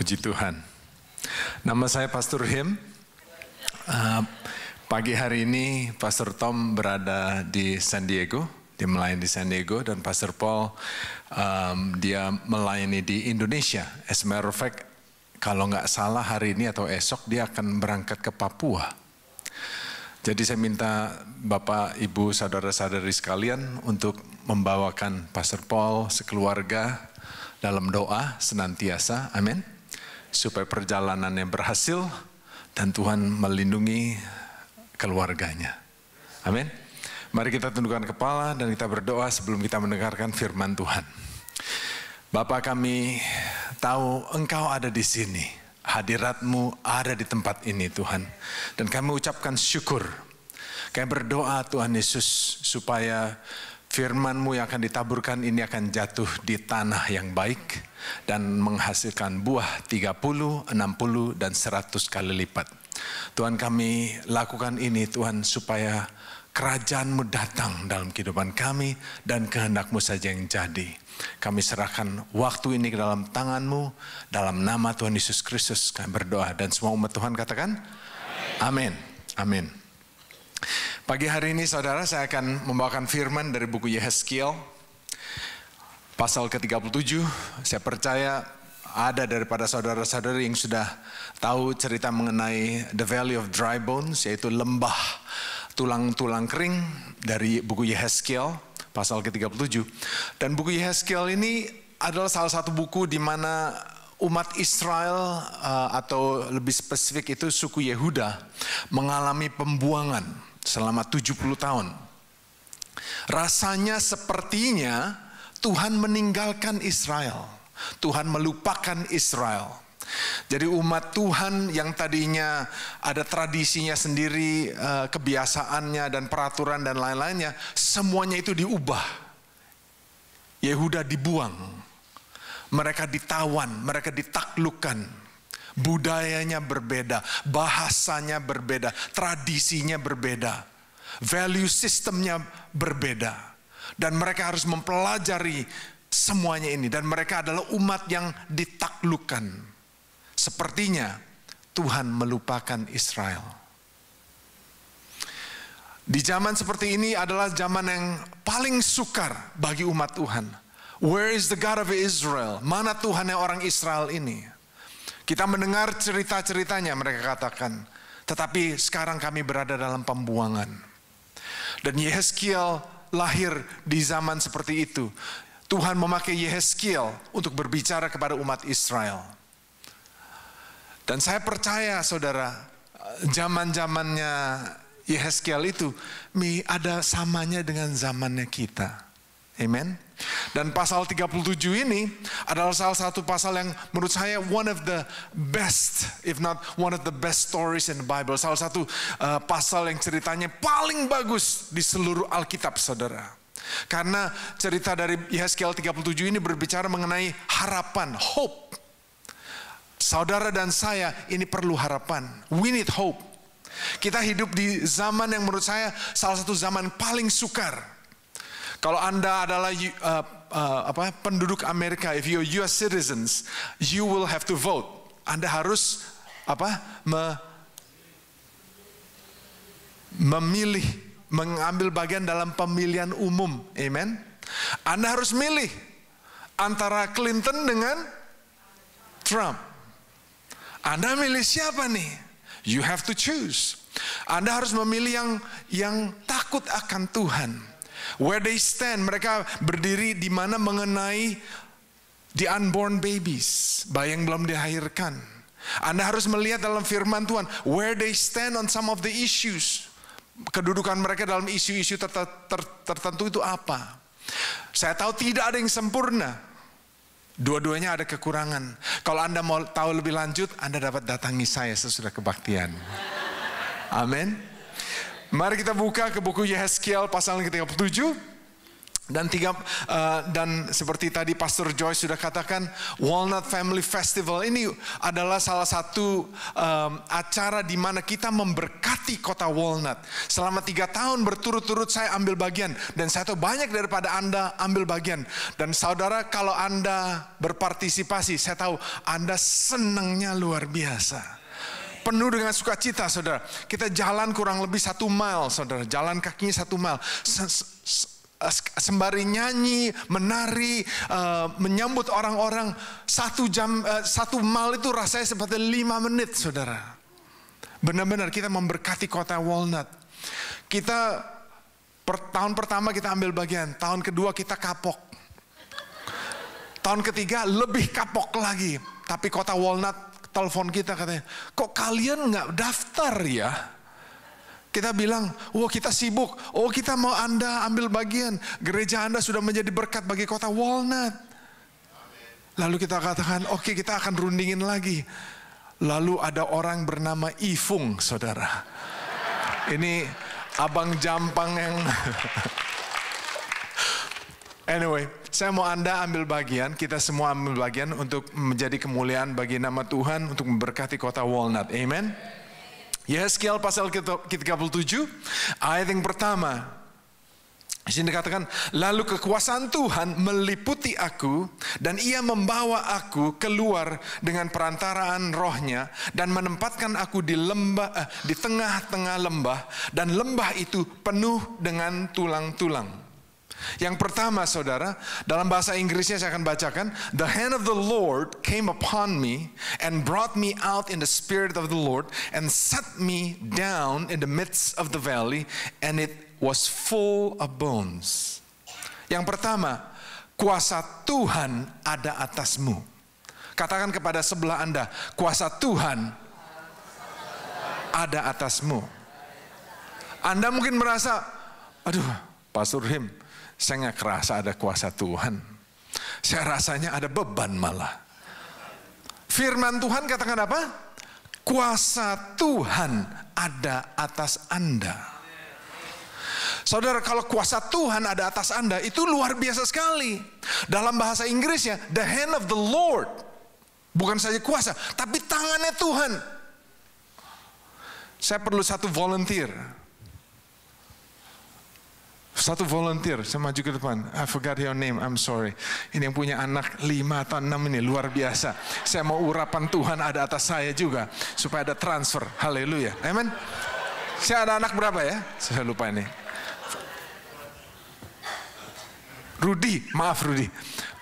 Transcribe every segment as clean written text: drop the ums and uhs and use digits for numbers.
Puji Tuhan. Nama saya Pastor Him. Pagi hari ini Pastor Tom berada di San Diego. Dia melayani di San Diego, dan Pastor Paul dia melayani di Indonesia. As a matter of fact, kalau nggak salah hari ini atau esok dia akan berangkat ke Papua. Jadi saya minta Bapak, Ibu, Saudara-saudari sekalian untuk membawakan Pastor Paul sekeluarga dalam doa senantiasa, amin. Supaya perjalanannya berhasil dan Tuhan melindungi keluarganya, amin. Mari kita tundukkan kepala dan kita berdoa sebelum kita mendengarkan firman Tuhan. Bapa, kami tahu Engkau ada di sini. Hadirat-Mu ada di tempat ini, Tuhan. Dan kami ucapkan syukur. Kami berdoa, Tuhan Yesus, supaya firman-Mu yang akan ditaburkan ini akan jatuh di tanah yang baik dan menghasilkan buah 30, 60, dan 100 kali lipat. Tuhan, kami lakukan ini, Tuhan, supaya kerajaan-Mu datang dalam kehidupan kami dan kehendak-Mu saja yang jadi. Kami serahkan waktu ini ke dalam tangan-Mu, dalam nama Tuhan Yesus Kristus kami berdoa, dan semua umat Tuhan katakan amin. Amin. Pagi hari ini saudara, saya akan membawakan firman dari buku Yehezkiel pasal ke-37. Saya percaya ada daripada saudara-saudari yang sudah tahu cerita mengenai The Valley of Dry Bones, yaitu lembah tulang-tulang kering dari buku Yehezkiel pasal ke-37. Dan buku Yehezkiel ini adalah salah satu buku di mana umat Israel atau lebih spesifik itu suku Yehuda mengalami pembuangan selama 70 tahun. Rasanya sepertinya Tuhan meninggalkan Israel. Tuhan melupakan Israel. Jadi umat Tuhan yang tadinya ada tradisinya sendiri, kebiasaannya dan peraturan dan lain-lainnya, semuanya itu diubah. Yehuda dibuang. Mereka ditawan, mereka ditaklukkan. Budayanya berbeda, bahasanya berbeda, tradisinya berbeda, value sistemnya berbeda. Dan mereka harus mempelajari semuanya ini. Dan mereka adalah umat yang ditaklukkan. Sepertinya Tuhan melupakan Israel. Di zaman seperti ini adalah zaman yang paling sukar bagi umat Tuhan. Where is the God of Israel? Mana Tuhannya orang Israel ini? Kita mendengar cerita-ceritanya, mereka katakan, tetapi sekarang kami berada dalam pembuangan. Dan Yehezkiel lahir di zaman seperti itu. Tuhan memakai Yehezkiel untuk berbicara kepada umat Israel. Dan saya percaya saudara, zaman-zamannya Yehezkiel itu ada samanya dengan zamannya kita. Amen. Dan pasal 37 ini adalah salah satu pasal yang menurut saya one of the best, if not one of the best stories in the Bible. Salah satu pasal yang ceritanya paling bagus di seluruh Alkitab, saudara. Karena cerita dari Yehezkiel 37 ini berbicara mengenai harapan, hope. Saudara dan saya ini perlu harapan. We need hope. Kita hidup di zaman yang menurut saya salah satu zaman paling sukar. Kalau Anda adalah penduduk Amerika, if you're US citizens, you will have to vote. Anda harus memilih, mengambil bagian dalam pemilihan umum. Amen. Anda harus milih antara Clinton dengan Trump. Anda milih siapa nih? You have to choose. Anda harus memilih yang takut akan Tuhan. Where they stand, mereka berdiri di mana mengenai the unborn babies, bayi yang belum dilahirkan. Anda harus melihat dalam firman Tuhan, where they stand on some of the issues. Kedudukan mereka dalam isu-isu tertentu itu apa. Saya tahu tidak ada yang sempurna. Dua-duanya ada kekurangan. Kalau Anda mau tahu lebih lanjut, Anda dapat datangi saya sesudah kebaktian. Amin. Mari kita buka ke buku Yehezkiel pasal ke-37. Dan seperti tadi Pastor Joyce sudah katakan, Walnut Family Festival ini adalah salah satu acara di mana kita memberkati kota Walnut. Selama 3 tahun berturut-turut saya ambil bagian, dan saya tahu banyak daripada Anda ambil bagian. Dan saudara, kalau Anda berpartisipasi, saya tahu Anda senangnya luar biasa. Penuh dengan sukacita, saudara. Kita jalan kurang lebih 1 mile, saudara. Jalan kakinya 1 mile. Sembari nyanyi, menari, menyambut orang-orang 1 jam, 1 mile itu rasanya seperti 5 menit, saudara. Benar-benar kita memberkati kota Walnut. Kita tahun pertama kita ambil bagian, tahun kedua kita kapok, tahun ketiga lebih kapok lagi. Tapi kota Walnut telepon kita katanya, kok kalian nggak daftar ya? Kita bilang, wah kita sibuk, oh kita mau Anda ambil bagian, gereja Anda sudah menjadi berkat bagi kota Walnut. Lalu kita katakan, oke, kita akan rundingin lagi. Lalu ada orang bernama Ifung, saudara. Ini abang jampang yang... Anyway, saya mau Anda ambil bagian, kita semua ambil bagian untuk menjadi kemuliaan bagi nama Tuhan, untuk memberkati kota Walnut. Amen. Yehezkiel pasal ke-37, ayat yang pertama. Di sini dikatakan, lalu kekuasaan Tuhan meliputi aku, dan ia membawa aku keluar dengan perantaraan rohnya, dan menempatkan aku di di tengah-tengah lembah, dan lembah itu penuh dengan tulang-tulang. Yang pertama, saudara, dalam bahasa Inggrisnya saya akan bacakan. The hand of the Lord came upon me and brought me out in the spirit of the Lord and set me down in the midst of the valley, and it was full of bones. Yang pertama, kuasa Tuhan ada atasmu. Katakan kepada sebelah Anda, kuasa Tuhan ada atasmu. Anda mungkin merasa, aduh, Pastor Him, saya nggak kerasa ada kuasa Tuhan. Saya rasanya ada beban malah. Firman Tuhan katakan apa? Kuasa Tuhan ada atas Anda. Saudara, kalau kuasa Tuhan ada atas Anda, itu luar biasa sekali. Dalam bahasa Inggrisnya, the hand of the Lord. Bukan saja kuasa, tapi tangannya Tuhan. Saya perlu 1 volunteer. Satu volunteer, saya maju ke depan. I forgot your name, I'm sorry. Ini yang punya anak 5 atau 6 ini, luar biasa. Saya mau urapan Tuhan ada atas saya juga, supaya ada transfer. Haleluya, amen. Saya ada anak berapa ya? Saya lupa ini. Rudy, maaf Rudy.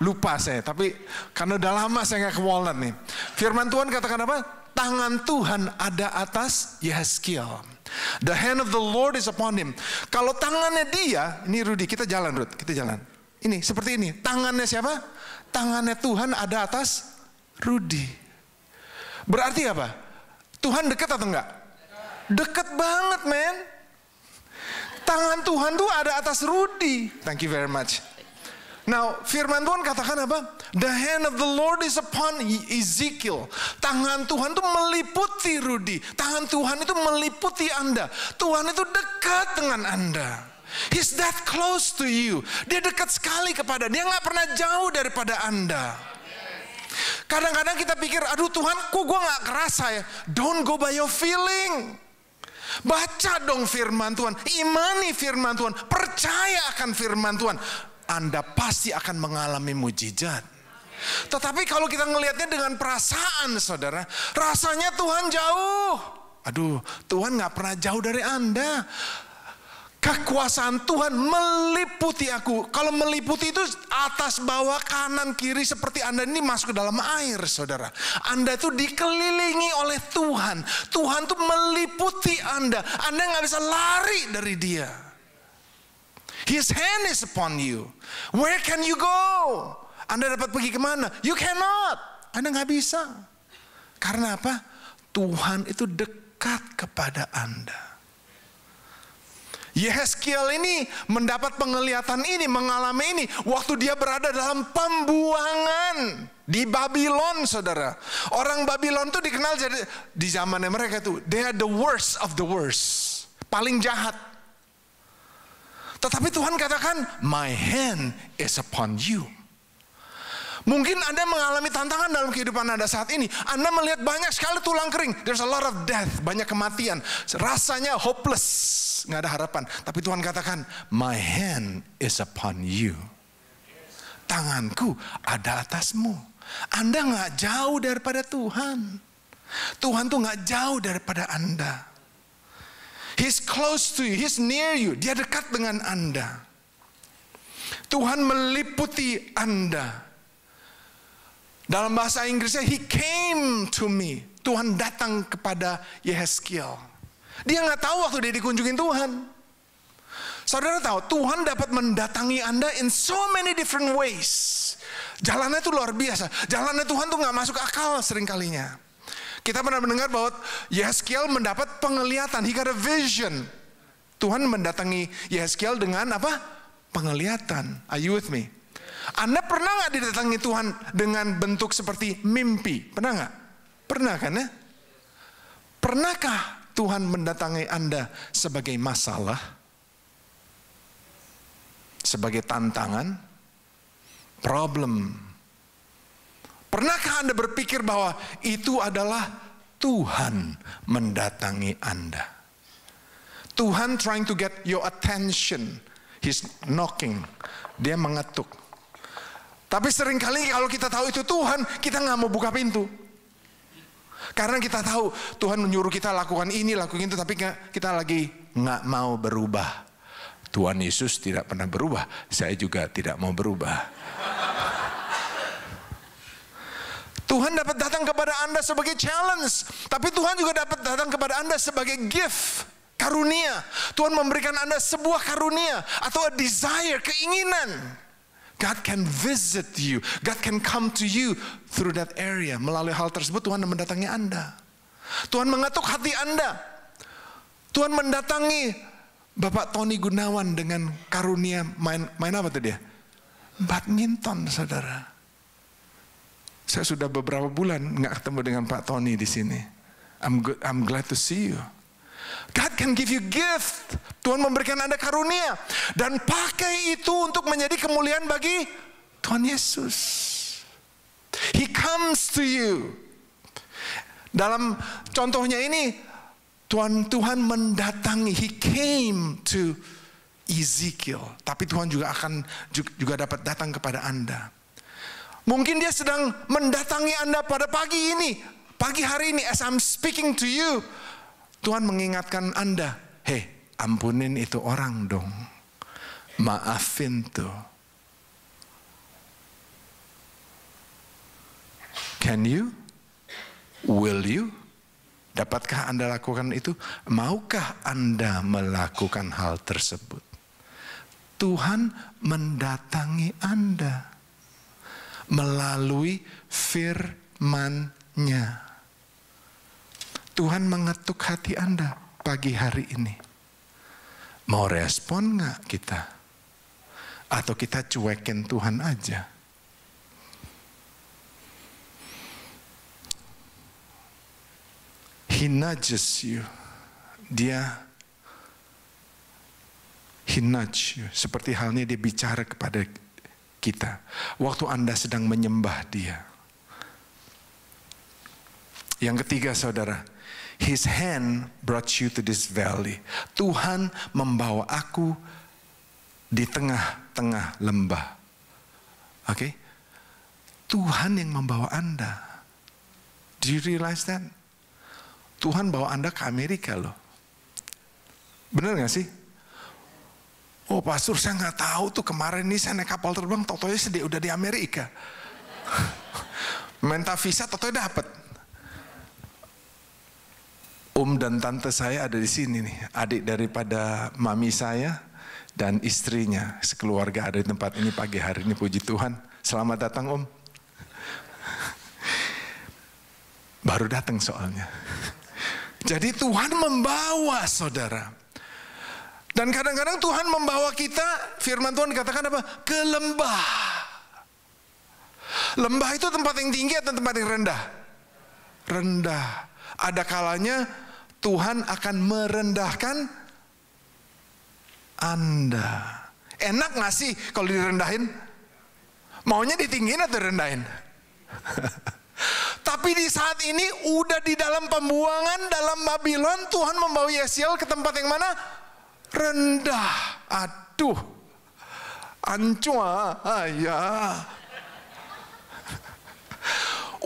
Lupa saya, tapi karena udah lama saya nggak ke Walnut nih. Firman Tuhan katakan apa? Tangan Tuhan ada atas Yehezkiel. The hand of the Lord is upon him. Kalau tangannya dia, ini Rudy, kita jalan Rudy, kita jalan. Ini seperti ini. Tangannya siapa? Tangannya Tuhan ada atas Rudy. Berarti apa? Tuhan dekat atau enggak? Dekat banget, men. Tangan Tuhan tuh ada atas Rudy. Thank you very much. Now, firman Tuhan katakan apa? The hand of the Lord is upon Ezekiel. Tangan Tuhan itu meliputi Rudy. Tangan Tuhan itu meliputi Anda. Tuhan itu dekat dengan Anda. He's that close to you. Dia dekat sekali kepada. Dia nggak pernah jauh daripada Anda. Kadang-kadang kita pikir, aduh Tuhan, kok gue nggak kerasa ya? Don't go by your feeling. Baca dong firman Tuhan. Imani firman Tuhan. Percaya akan firman Tuhan. Anda pasti akan mengalami mujizat. Tetapi kalau kita ngelihatnya dengan perasaan, saudara, rasanya Tuhan jauh. Aduh, Tuhan gak pernah jauh dari Anda. Kekuasaan Tuhan meliputi aku. Kalau meliputi itu atas, bawah, kanan, kiri, seperti Anda ini masuk ke dalam air, saudara. Anda itu dikelilingi oleh Tuhan. Tuhan itu meliputi Anda. Anda gak bisa lari dari Dia. His hand is upon you. Where can you go? Anda dapat pergi kemana? You cannot. Anda nggak bisa. Karena apa? Tuhan itu dekat kepada Anda. Yehezkiel ini mendapat penglihatan ini, mengalami ini waktu dia berada dalam pembuangan di Babylon, saudara. Orang Babylon itu dikenal jadi di zamannya mereka itu, they are the worst of the worst, paling jahat. Tetapi Tuhan katakan, my hand is upon you. Mungkin Anda mengalami tantangan dalam kehidupan Anda saat ini. Anda melihat banyak sekali tulang kering. There's a lot of death, banyak kematian. Rasanya hopeless, nggak ada harapan. Tapi Tuhan katakan, my hand is upon you. Tanganku ada atasmu. Anda nggak jauh daripada Tuhan. Tuhan tuh nggak jauh daripada Anda. He's close to you, He's near you. Dia dekat dengan Anda. Tuhan meliputi Anda. Dalam bahasa Inggrisnya, He came to me. Tuhan datang kepada Yehezkiel. Dia nggak tahu waktu dia dikunjungin Tuhan. Saudara tahu, Tuhan dapat mendatangi Anda in so many different ways. Jalannya itu luar biasa. Jalannya Tuhan tuh nggak masuk akal seringkalinya. Kita pernah mendengar bahwa Yehezkiel mendapat penglihatan. He got a vision. Tuhan mendatangi Yehezkiel dengan apa? Penglihatan. Are you with me? Anda pernah nggak didatangi Tuhan dengan bentuk seperti mimpi? Pernah nggak? Pernah kan ya? Pernahkah Tuhan mendatangi Anda sebagai masalah? Sebagai tantangan? Problem? Pernahkah Anda berpikir bahwa itu adalah Tuhan mendatangi Anda? Tuhan trying to get your attention. He's knocking. Dia mengetuk. Tapi seringkali kalau kita tahu itu Tuhan, kita nggak mau buka pintu. Karena kita tahu Tuhan menyuruh kita lakukan ini, lakukan itu, tapi kita lagi nggak mau berubah. Tuhan Yesus tidak pernah berubah, saya juga tidak mau berubah. Tuhan dapat datang kepada Anda sebagai challenge, tapi Tuhan juga dapat datang kepada Anda sebagai gift, karunia. Tuhan memberikan Anda sebuah karunia atau a desire, keinginan. God can visit you. God can come to you through that area. Melalui hal tersebut Tuhan mendatangi Anda. Tuhan mengetuk hati Anda. Tuhan mendatangi Bapak Tony Gunawan dengan karunia main apa tuh dia? Badminton, saudara. Saya sudah beberapa bulan nggak ketemu dengan Pak Tony di sini. I'm glad to see you. God can give you gift. Tuhan memberikan Anda karunia. Dan pakai itu untuk menjadi kemuliaan bagi Tuhan Yesus. He comes to you. Dalam contohnya ini, Tuhan mendatangi. He came to Ezekiel. Tapi Tuhan juga dapat datang kepada Anda. Mungkin dia sedang mendatangi Anda pada pagi ini. Pagi hari ini, as I'm speaking to you, Tuhan mengingatkan Anda, hey, ampunin itu orang dong. Maafin tuh. Can you? Will you? Dapatkah Anda lakukan itu? Maukah Anda melakukan hal tersebut? Tuhan mendatangi Anda melalui firman-Nya. Tuhan mengetuk hati Anda pagi hari ini. Mau respon nggak kita? Atau kita cuekin Tuhan aja? He nudges you. He nudge you. Seperti halnya dia bicara kepada kita. Waktu Anda sedang menyembah dia. Yang ketiga, saudara. His hand brought you to this valley. Tuhan membawa aku di tengah-tengah lembah. Oke? Tuhan yang membawa Anda. Do you realize that? Tuhan bawa Anda ke Amerika loh. Benar gak sih? Oh pastor, saya gak tahu tuh kemarin nih saya naik kapal terbang, tau-taunya udah di Amerika. Minta visa, tau-taunya dapet. Dan tante saya ada di sini nih, adik daripada mami saya dan istrinya, sekeluarga ada di tempat ini pagi hari ini, puji Tuhan. Selamat datang Baru datang soalnya. Jadi Tuhan membawa saudara. Dan kadang-kadang Tuhan membawa kita, firman Tuhan dikatakan apa? Ke lembah. Lembah itu tempat yang tinggi atau tempat yang rendah? Rendah. Ada kalanya Tuhan akan merendahkan Anda. Enak gak sih kalau direndahin? Maunya ditinggiin atau direndahin? Tapi di saat ini udah di dalam pembuangan dalam Babylon, Tuhan membawa Yesiel ke tempat yang mana? Rendah. Aduh. Ancua. Ya.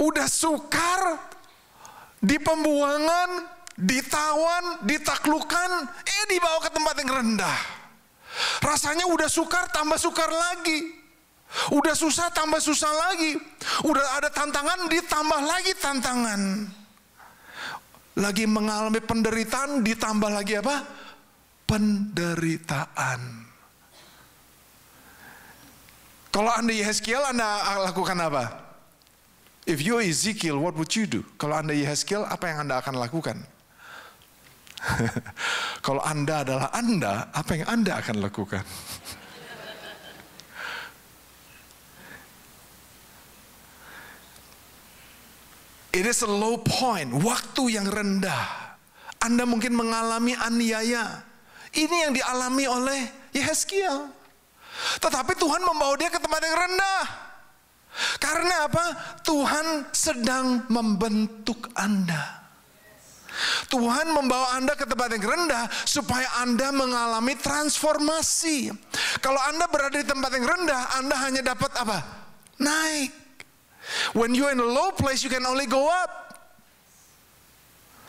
Udah sukar di pembuangan, ditawan, ditaklukkan, dibawa ke tempat yang rendah. Rasanya udah sukar tambah sukar lagi. Udah susah tambah susah lagi. Udah ada tantangan ditambah lagi tantangan. Lagi mengalami penderitaan ditambah lagi apa? Penderitaan. Kalau Anda Yehezkiel, Anda lakukan apa? If you Ezekiel, what would you do? Kalau Anda Yehezkiel, apa yang Anda akan lakukan? Kalau Anda adalah Anda, apa yang Anda akan lakukan? It is a low point, waktu yang rendah. Anda mungkin mengalami aniaya. Ini yang dialami oleh Yehezkiel. Tetapi Tuhan membawa dia ke tempat yang rendah. Karena apa? Tuhan sedang membentuk Anda. Tuhan membawa Anda ke tempat yang rendah supaya Anda mengalami transformasi. Kalau Anda berada di tempat yang rendah, Anda hanya dapat apa? Naik. When you're in a low place, you can only go up.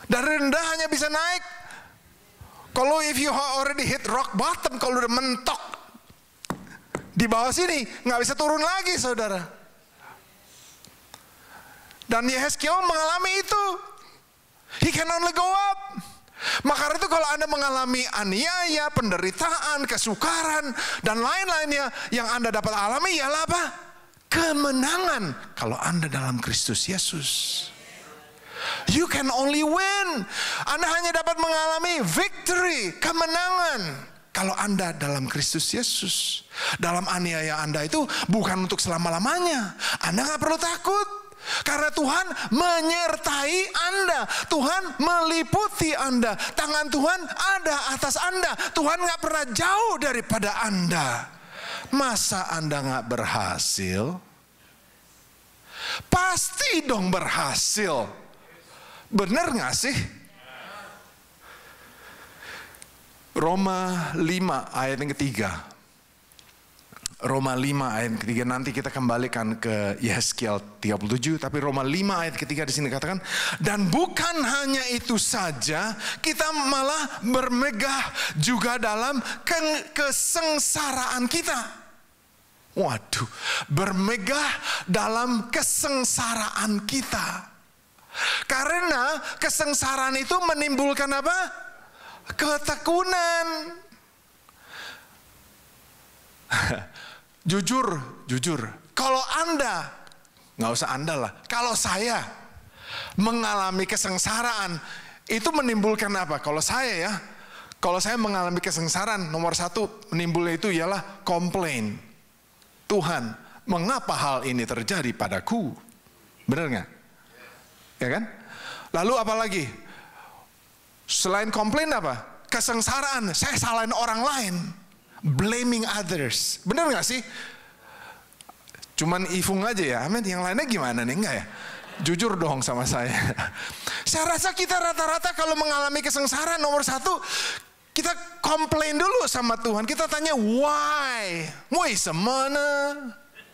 Dari rendah hanya bisa naik. Kalau if you already hit rock bottom, kalau udah mentok di bawah sini, nggak bisa turun lagi, saudara. Dan Yehezkiel mengalami itu. He can only go up. Maka itu kalau Anda mengalami aniaya, penderitaan, kesukaran, dan lain-lainnya, yang Anda dapat alami ialah apa? Kemenangan kalau Anda dalam Kristus Yesus. You can only win. Anda hanya dapat mengalami victory, kemenangan kalau Anda dalam Kristus Yesus. Dalam aniaya Anda itu bukan untuk selama-lamanya. Anda gak perlu takut. Karena Tuhan menyertai Anda. Tuhan meliputi Anda. Tangan Tuhan ada atas Anda. Tuhan gak pernah jauh daripada Anda. Masa Anda gak berhasil? Pasti dong berhasil. Benar gak sih? Roma 5 ayat yang ketiga. Roma 5 ayat yang ketiga, nanti kita kembalikan ke Yehezkiel 37, tapi Roma 5 ayat ketiga di sini katakan, dan bukan hanya itu saja, kita malah bermegah juga dalam kesengsaraan kita. Waduh, bermegah dalam kesengsaraan kita. Karena kesengsaraan itu menimbulkan apa? Ketekunan. Jujur. Kalau Anda, nggak usah Anda lah. Kalau saya mengalami kesengsaraan, itu menimbulkan apa? Kalau saya mengalami kesengsaraan, nomor satu menimbulnya itu ialah komplain. Tuhan, mengapa hal ini terjadi padaku? Benar nggak? Ya kan? Lalu apa lagi? Selain komplain apa? Kesengsaraan, saya salahin orang lain. Blaming others. Benar gak sih? Cuman Ifung aja ya, amin. Yang lainnya gimana nih? Enggak ya? Jujur dong sama saya. Saya rasa kita rata-rata kalau mengalami kesengsaraan, nomor satu, kita komplain dulu sama Tuhan. Kita tanya why? Why semana?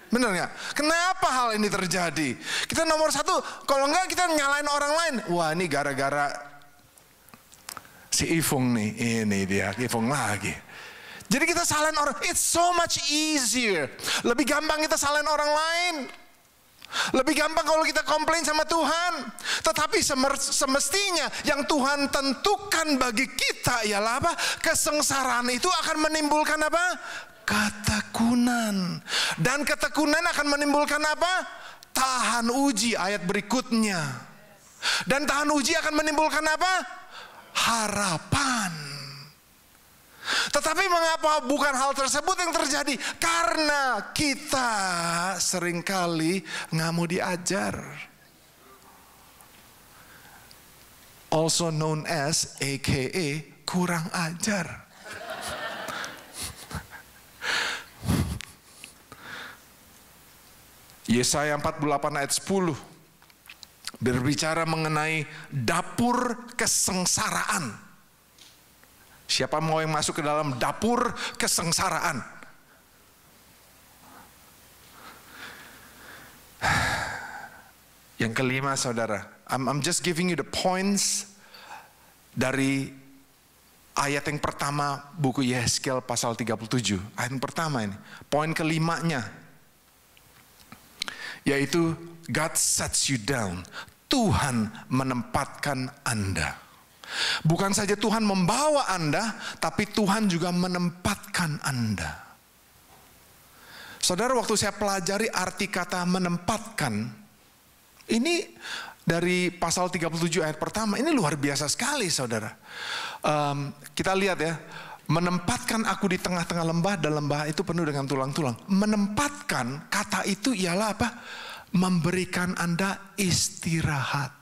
Benar gak? Kenapa hal ini terjadi? Kita nomor satu, kalau enggak kita nyalain orang lain. Wah, ini gara-gara si Ifung nih. Ini dia, Ifung lagi. Jadi kita salahin orang, it's so much easier. Lebih gampang kita salahin orang lain. Lebih gampang kalau kita komplain sama Tuhan. Tetapi semestinya yang Tuhan tentukan bagi kita ialah apa? Kesengsaraan itu akan menimbulkan apa? Ketekunan. Dan ketekunan akan menimbulkan apa? Tahan uji, ayat berikutnya. Dan tahan uji akan menimbulkan apa? Harapan. Tetapi mengapa bukan hal tersebut yang terjadi? Karena kita seringkali nggak mau diajar. Also known as AKA kurang ajar. Yesaya 48 ayat 10 berbicara mengenai dapur kesengsaraan. Siapa mau yang masuk ke dalam dapur kesengsaraan? Yang kelima, saudara, I'm just giving you the points dari ayat yang pertama buku Yehezkiel pasal 37. Ayat yang pertama ini, poin kelimanya, yaitu God sets you down. Tuhan menempatkan Anda. Bukan saja Tuhan membawa Anda, tapi Tuhan juga menempatkan Anda. Saudara, waktu saya pelajari arti kata menempatkan, ini dari pasal 37 ayat pertama, ini luar biasa sekali, saudara. Kita lihat ya, menempatkan aku di tengah-tengah lembah, dan lembah itu penuh dengan tulang-tulang. Menempatkan, kata itu ialah apa? Memberikan Anda istirahat.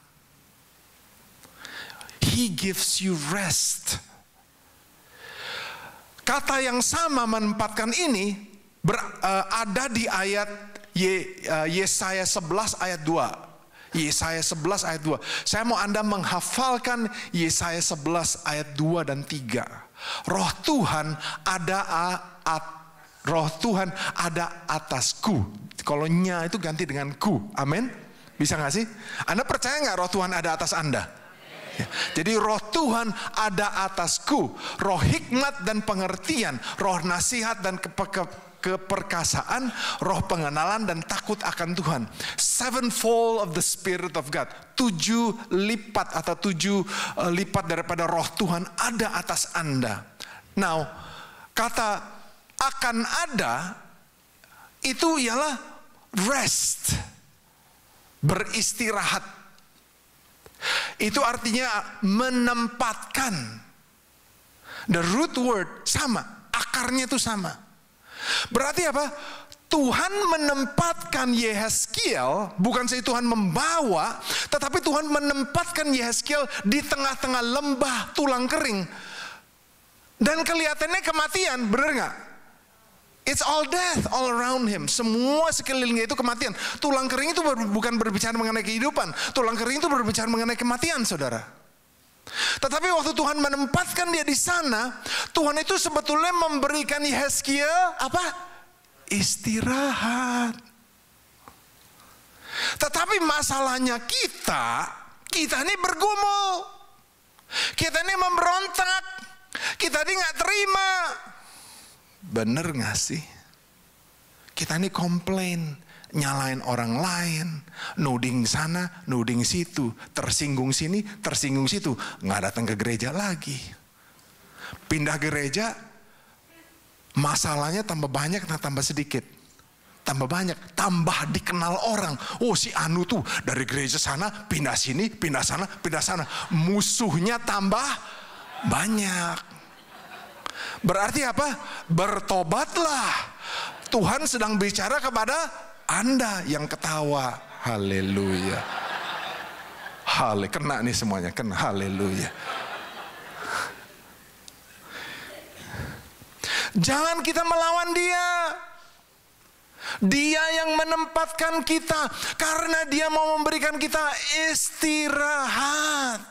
He gives you rest. Kata yang sama menempatkan ini ada di ayat Yesaya 11 ayat 2. Yesaya 11 ayat 2. Saya mau Anda menghafalkan Yesaya 11 ayat 2 dan 3. Roh Tuhan ada atasku. Kalau nya itu ganti dengan ku. Amin. Bisa gak sih? Anda percaya gak roh Tuhan ada atas Anda? Ya. Jadi roh Tuhan ada atasku. Roh hikmat dan pengertian, roh nasihat dan keperkasaan, roh pengenalan dan takut akan Tuhan. Sevenfold of the Spirit of God. 7 lipat atau 7 lipat daripada roh Tuhan ada atas Anda. Now, kata akan ada itu ialah rest, beristirahat. Itu artinya menempatkan. The root word sama, akarnya itu sama. Berarti apa? Tuhan menempatkan Yehezkiel, bukan saja Tuhan membawa, tetapi Tuhan menempatkan Yehezkiel di tengah-tengah lembah tulang kering. Dan kelihatannya kematian, benar nggak? It's all death all around him. Semua sekelilingnya itu kematian. Tulang kering itu bukan berbicara mengenai kehidupan. Tulang kering itu berbicara mengenai kematian, saudara. Tetapi waktu Tuhan menempatkan dia di sana, Tuhan itu sebetulnya memberikan Yehezkiel apa? Istirahat. Tetapi masalahnya kita ini bergumul. Kita ini memberontak. Kita ini nggak terima. Bener gak sih? Kita ini komplain, nyalain orang lain, nuding sana, nuding situ, tersinggung sini, tersinggung situ, gak datang ke gereja lagi. Pindah gereja, masalahnya tambah banyak atau tambah sedikit? Tambah banyak, tambah dikenal orang. Oh, si Anu tuh dari gereja sana, pindah sini, pindah sana, pindah sana. Musuhnya tambah banyak. Berarti apa? Bertobatlah. Tuhan sedang bicara kepada Anda yang ketawa. Haleluya. Kena nih semuanya, kena. Haleluya. Jangan kita melawan dia. Dia yang menempatkan kita karena dia mau memberikan kita istirahat.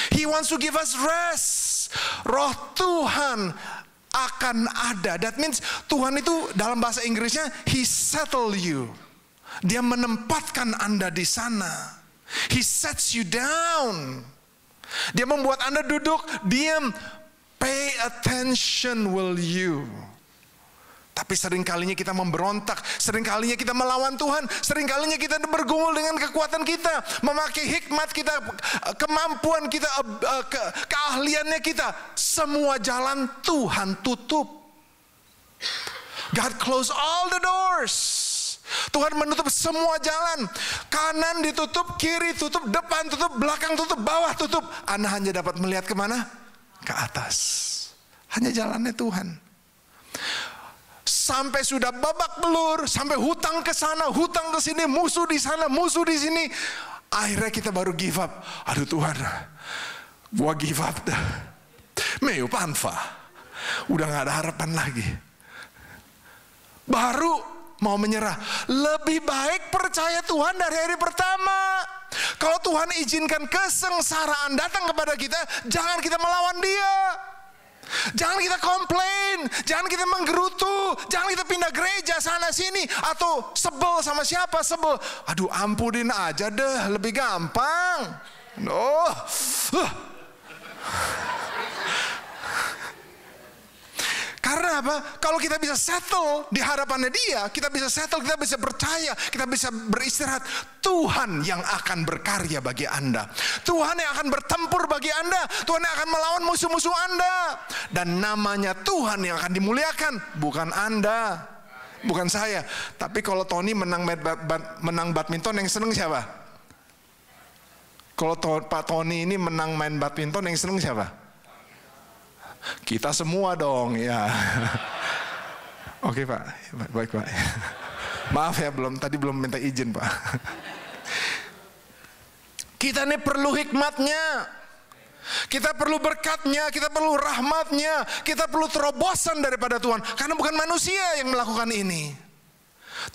He wants to give us rest. Roh Tuhan akan ada. That means Tuhan itu dalam bahasa Inggrisnya He settle you. Dia menempatkan Anda di sana. He sets you down. Dia membuat Anda duduk diam. Pay attention will you. Tapi seringkalinya kita memberontak, seringkalinya kita melawan Tuhan, seringkalinya kita bergumul dengan kekuatan kita, memakai hikmat kita, kemampuan kita, keahliannya kita. Semua jalan Tuhan tutup. God close all the doors. Tuhan menutup semua jalan. Kanan ditutup, kiri tutup, depan tutup, belakang tutup, bawah tutup. Anda hanya dapat melihat kemana? Ke atas. Hanya jalannya Tuhan. Sampai sudah babak belur, sampai hutang ke sana, hutang ke sini, musuh di sana, musuh di sini. Akhirnya kita baru give up. Aduh Tuhan, gua give up dah. Meu panfa. Udah gak ada harapan lagi. Baru mau menyerah. Lebih baik percaya Tuhan dari hari pertama. Kalau Tuhan izinkan kesengsaraan datang kepada kita, jangan kita melawan Dia. Jangan kita komplain, jangan kita menggerutu, jangan kita pindah gereja sana sini, atau sebel sama siapa, sebel. Aduh, ampunin aja deh, lebih gampang. Karena apa? Kalau kita bisa settle di hadapannya Dia, kita bisa settle, kita bisa percaya, kita bisa beristirahat. Tuhan yang akan berkarya bagi Anda. Tuhan yang akan bertempur bagi Anda. Tuhan yang akan melawan musuh-musuh Anda. Dan namanya Tuhan yang akan dimuliakan, bukan Anda, bukan saya. Tapi kalau Tony menang badminton, yang seneng siapa? Kalau Pak Tony ini menang main badminton, yang seneng siapa? Kita semua dong, ya. Oke Pak, baik Pak. Maaf ya, tadi belum minta izin Pak. Kita ini perlu hikmatnya, kita perlu berkatnya, kita perlu rahmatnya, kita perlu terobosan daripada Tuhan. Karena bukan manusia yang melakukan ini.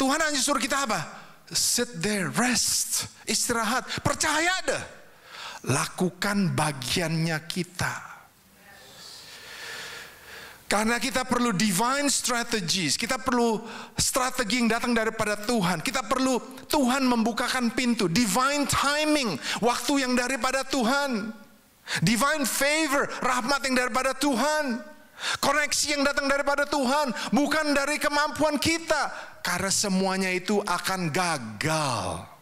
Tuhan hanya suruh kita apa? Sit there, rest, istirahat, percaya deh. Lakukan bagiannya kita. Karena kita perlu divine strategies, kita perlu strategi yang datang daripada Tuhan. Kita perlu Tuhan membukakan pintu, divine timing, waktu yang daripada Tuhan. Divine favor, rahmat yang daripada Tuhan. Koneksi yang datang daripada Tuhan, bukan dari kemampuan kita. Karena semuanya itu akan gagal.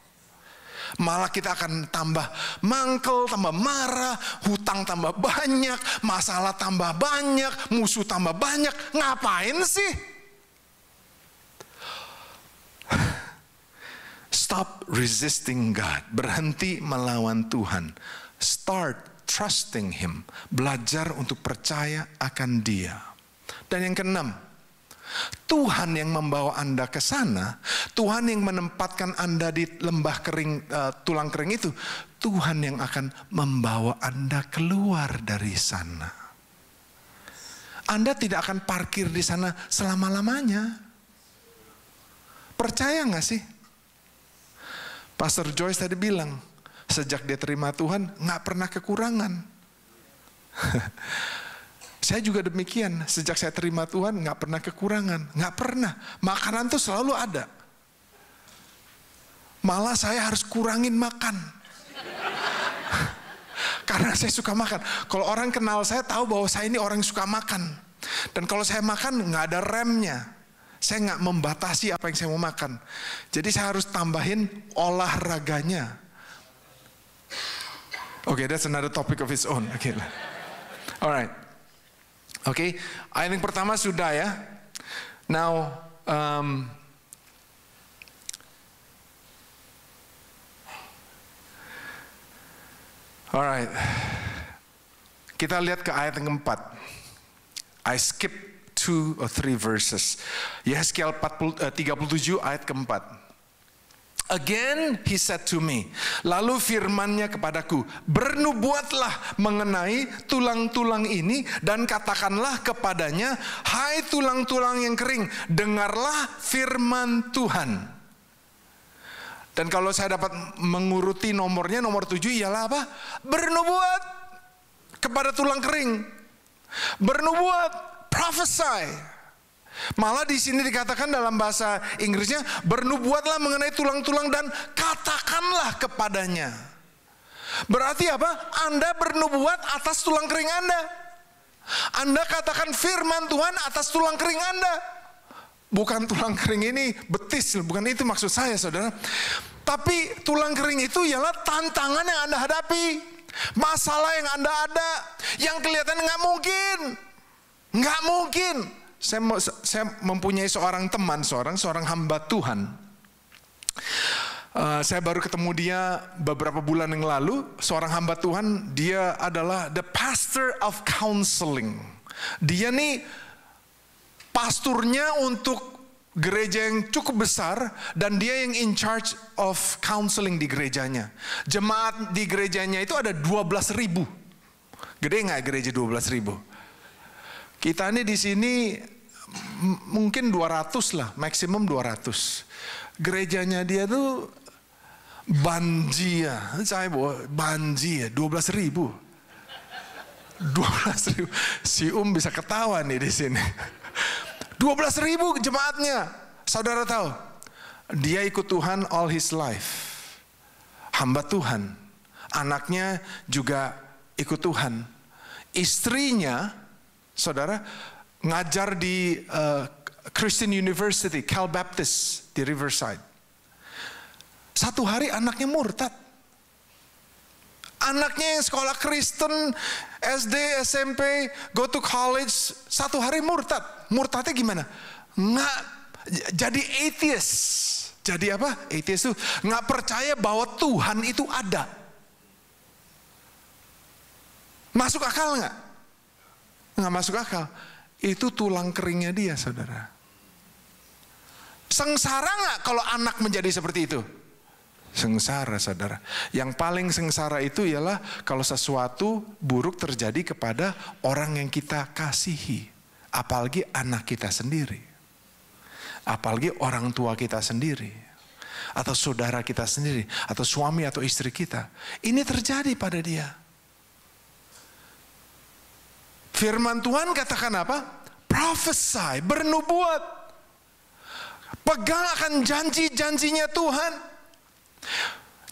Malah kita akan tambah mangkel, tambah marah, hutang tambah banyak, masalah tambah banyak, musuh tambah banyak. Ngapain sih? Stop resisting God. Berhenti melawan Tuhan. Start trusting Him. Belajar untuk percaya akan Dia. Dan yang keenam, Tuhan yang membawa Anda ke sana, Tuhan yang menempatkan Anda di lembah kering, tulang kering itu, Tuhan yang akan membawa Anda keluar dari sana. Anda tidak akan parkir di sana selama-lamanya. Percaya nggak sih? Pastor Joyce tadi bilang, sejak dia terima Tuhan, nggak pernah kekurangan. Saya juga demikian, sejak saya terima Tuhan nggak pernah kekurangan, nggak pernah. Makanan tuh selalu ada. Malah saya harus kurangin makan. Karena saya suka makan. Kalau orang kenal saya tahu bahwa saya ini orang yang suka makan. Dan kalau saya makan nggak ada remnya. Saya nggak membatasi apa yang saya mau makan. Jadi saya harus tambahin olahraganya. Oke, that's another topic of its own. Okay. Alright. Oke, ayat yang pertama sudah ya. Now, alright. Kita lihat ke ayat yang keempat. I skip 2 or 3 verses. Yehezkiel 37 ayat keempat. Again he said to me, lalu firman-Nya kepadaku, bernubuatlah mengenai tulang-tulang ini dan katakanlah kepadanya, hai tulang-tulang yang kering, dengarlah firman Tuhan. Dan kalau saya dapat menguruti nomornya, nomor 7 ialah apa? Bernubuat kepada tulang kering. Bernubuat, prophesy. Malah di sini dikatakan dalam bahasa Inggrisnya, bernubuatlah mengenai tulang-tulang dan katakanlah kepadanya. Berarti apa? Anda bernubuat atas tulang kering Anda. Anda katakan firman Tuhan atas tulang kering Anda. Bukan tulang kering ini betis, bukan itu maksud saya saudara. Tapi tulang kering itu ialah tantangan yang Anda hadapi. Masalah yang Anda ada, yang kelihatan nggak mungkin. Nggak mungkin. Saya mempunyai seorang teman, seorang hamba Tuhan. Saya baru ketemu dia beberapa bulan yang lalu. Seorang hamba Tuhan, dia adalah the pastor of counseling. Dia nih pasturnya untuk gereja yang cukup besar dan dia yang in charge of counseling di gerejanya. Jemaat di gerejanya itu ada 12.000. Gede nggak gereja 12.000? Kita ini di sini mungkin 200 lah, maksimum 200. Gerejanya dia tuh banji ya, saya bawa banji ya, 12.000. 12.000. Si bisa ketawa nih di sini. 12.000 jemaatnya. Saudara tahu, dia ikut Tuhan all his life. Hamba Tuhan. Anaknya juga ikut Tuhan. Istrinya, saudara, ngajar di Christian University, Cal Baptist di Riverside. Satu hari anaknya murtad. Anaknya yang sekolah Kristen, SD, SMP, go to college, satu hari murtad. Murtadnya gimana? Nggak, jadi atheist. Jadi apa? Atheist itu nggak percaya bahwa Tuhan itu ada. Masuk akal nggak? Nggak masuk akal. Itu tulang keringnya dia, saudara. Sengsara nggak kalau anak menjadi seperti itu? Sengsara, saudara. Yang paling sengsara itu ialah kalau sesuatu buruk terjadi kepada orang yang kita kasihi. Apalagi anak kita sendiri. Apalagi orang tua kita sendiri. Atau saudara kita sendiri. Atau suami atau istri kita. Ini terjadi pada dia. Firman Tuhan katakan apa? Prophesy, bernubuat. Pegang akan janji-janjinya Tuhan.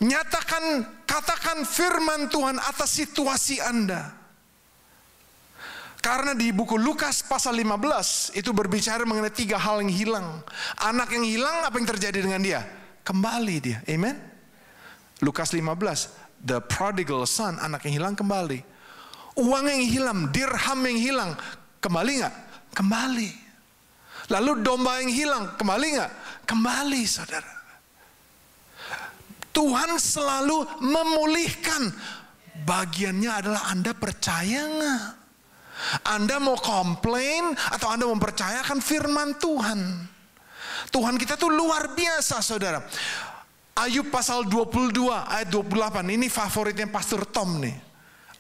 Nyatakan, katakan firman Tuhan atas situasi Anda. Karena di buku Lukas pasal 15 itu berbicara mengenai 3 hal yang hilang. Anak yang hilang, apa yang terjadi dengan dia? Kembali dia, amen. Lukas 15, the prodigal son, anak yang hilang kembali. Uang yang hilang, dirham yang hilang, kembali nggak? Kembali. Lalu domba yang hilang, kembali nggak? Kembali, saudara. Tuhan selalu memulihkan. Bagiannya adalah Anda percaya nggak? Anda mau komplain atau Anda mempercayakan firman Tuhan? Tuhan kita tuh luar biasa, saudara. Ayub pasal 22 ayat 28. Ini favoritnya Pastor Tom nih.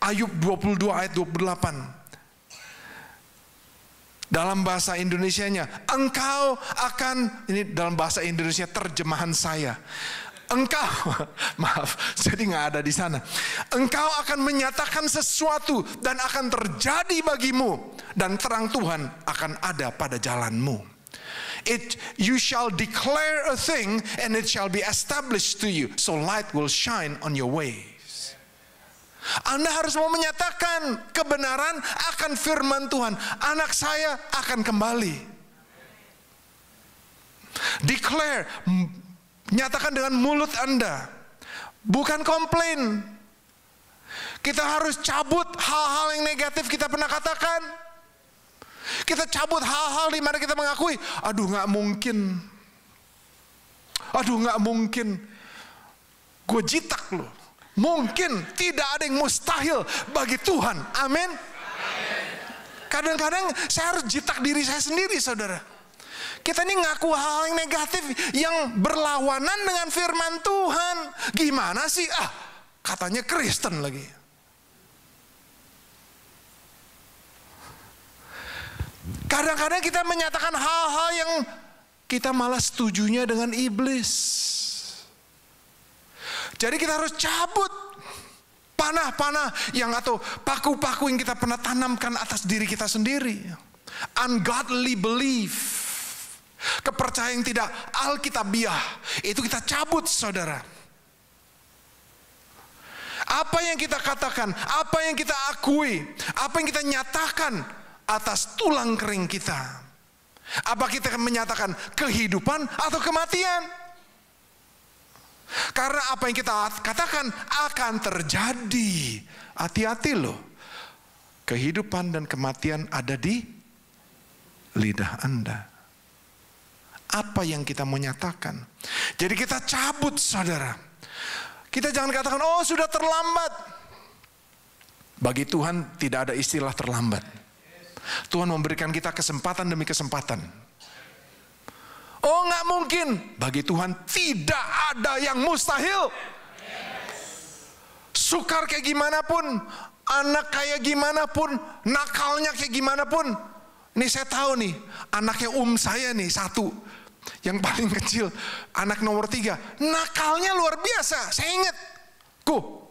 Ayub 22 ayat 28. Dalam bahasa Indonesianya, engkau akan, ini dalam bahasa Indonesia terjemahan saya. Engkau, maaf, jadi nggak ada di sana. Engkau akan menyatakan sesuatu dan akan terjadi bagimu, dan terang Tuhan akan ada pada jalanmu. You shall declare a thing and it shall be established to you, so light will shine on your ways. Anda harus mau menyatakan kebenaran akan firman Tuhan. Anak saya akan kembali. Declare. Nyatakan dengan mulut Anda. Bukan komplain. Kita harus cabut hal-hal yang negatif kita pernah katakan. Kita cabut hal-hal di mana kita mengakui, aduh nggak mungkin. Aduh nggak mungkin. Gue jitak loh. Mungkin tidak ada yang mustahil bagi Tuhan. Amin. Kadang-kadang saya harus jitak diri saya sendiri, saudara. Kita ini ngaku hal yang negatif yang berlawanan dengan firman Tuhan. Gimana sih? Katanya Kristen lagi. Kadang-kadang kita menyatakan hal-hal yang kita malah setujunya dengan iblis. Jadi kita harus cabut panah-panah yang atau paku-paku yang kita pernah tanamkan atas diri kita sendiri. Ungodly belief. Kepercayaan yang tidak alkitabiah, itu kita cabut, saudara. Apa yang kita katakan, apa yang kita akui, apa yang kita nyatakan atas tulang kering kita. Apa kita menyatakan kehidupan atau kematian? Karena apa yang kita katakan akan terjadi. Hati-hati loh. Kehidupan dan kematian ada di lidah Anda. Apa yang kita mau nyatakan. Jadi kita cabut, saudara. Kita jangan katakan, oh sudah terlambat. Bagi Tuhan tidak ada istilah terlambat. Tuhan memberikan kita kesempatan demi kesempatan. Oh nggak mungkin. Bagi Tuhan tidak ada yang mustahil. Sukar kayak gimana pun, anak kayak gimana pun, nakalnya kayak gimana pun, Nih saya tahu nih, anaknya saya nih satu, yang paling kecil, anak nomor 3, nakalnya luar biasa. Saya ingat,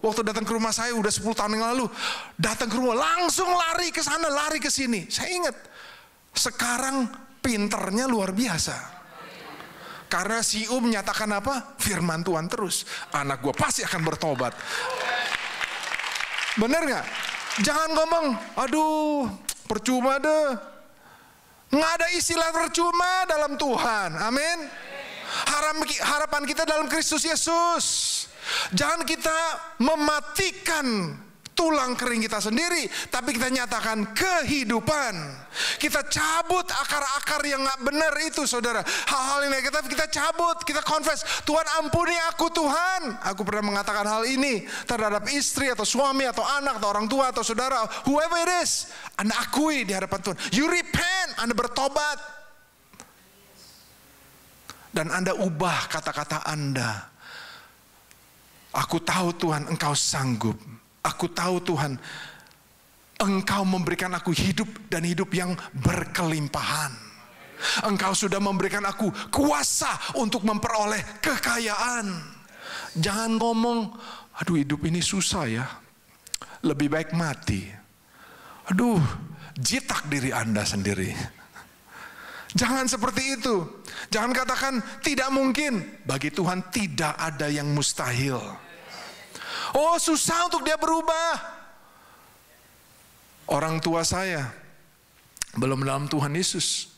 waktu datang ke rumah saya udah 10 tahun yang lalu, datang ke rumah langsung lari ke sana, lari ke sini. Saya ingat, sekarang pinternya luar biasa. Karena si nyatakan apa? Firman Tuhan terus. Anak gue pasti akan bertobat. Bener gak? Jangan ngomong, aduh percuma deh. Nggak ada istilah percuma dalam Tuhan. Amin. Harapan kita dalam Kristus Yesus. Jangan kita mematikan tulang kering kita sendiri, tapi kita nyatakan kehidupan. Kita cabut akar-akar yang nggak benar itu, saudara. Hal-hal yang negatif kita cabut, kita confess. Tuhan ampuni aku Tuhan. Aku pernah mengatakan hal ini terhadap istri atau suami atau anak atau orang tua atau saudara, whoever it is. Anda akui di hadapan Tuhan. You repent, Anda bertobat. Dan Anda ubah kata-kata Anda. Aku tahu Tuhan, Engkau sanggup. Aku tahu Tuhan, Engkau memberikan aku hidup dan hidup yang berkelimpahan. Engkau sudah memberikan aku kuasa untuk memperoleh kekayaan. Jangan ngomong, aduh hidup ini susah ya, lebih baik mati. Aduh, jitak diri Anda sendiri. Jangan seperti itu. Jangan katakan tidak mungkin. Bagi Tuhan tidak ada yang mustahil. Oh susah untuk dia berubah. Orang tua saya belum dalam Tuhan Yesus.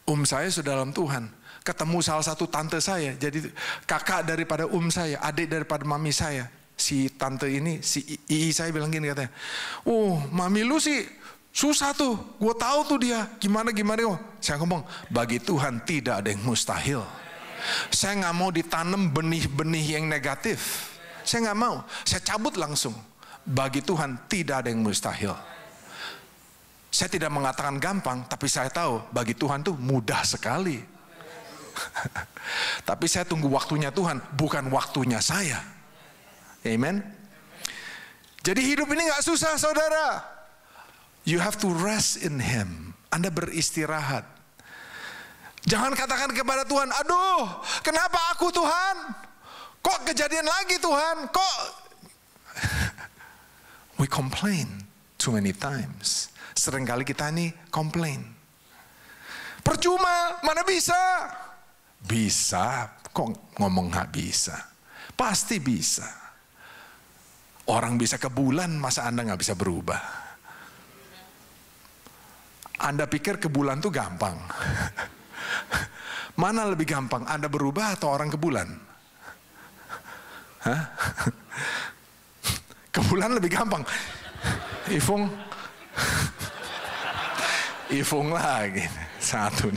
Saya sudah dalam Tuhan. Ketemu salah satu tante saya. Jadi kakak daripada saya, adik daripada mami saya. Si tante ini, si ii saya bilang gini katanya. Oh mami lu sih susah tuh. Gue tahu tuh dia. Gimana. Saya ngomong, bagi Tuhan tidak ada yang mustahil. Saya gak mau ditanam benih-benih yang negatif. Saya nggak mau, saya cabut langsung. Bagi Tuhan tidak ada yang mustahil. Saya tidak mengatakan gampang, tapi saya tahu bagi Tuhan tuh mudah sekali. Tapi saya tunggu waktunya Tuhan, bukan waktunya saya. Amen. Jadi hidup ini nggak susah, saudara. You have to rest in Him. Anda beristirahat. Jangan katakan kepada Tuhan, aduh, kenapa aku Tuhan? Kok kejadian lagi Tuhan? Kok? We complain too many times. Seringkali kita ini komplain. Percuma, mana bisa? Bisa. Kok ngomong nggak bisa? Pasti bisa. Orang bisa ke bulan, masa Anda nggak bisa berubah? Anda pikir ke bulan tuh gampang? Mana lebih gampang? Anda berubah atau orang ke bulan? Hah? Ke bulan lebih gampang. Ifung lagi. Satu.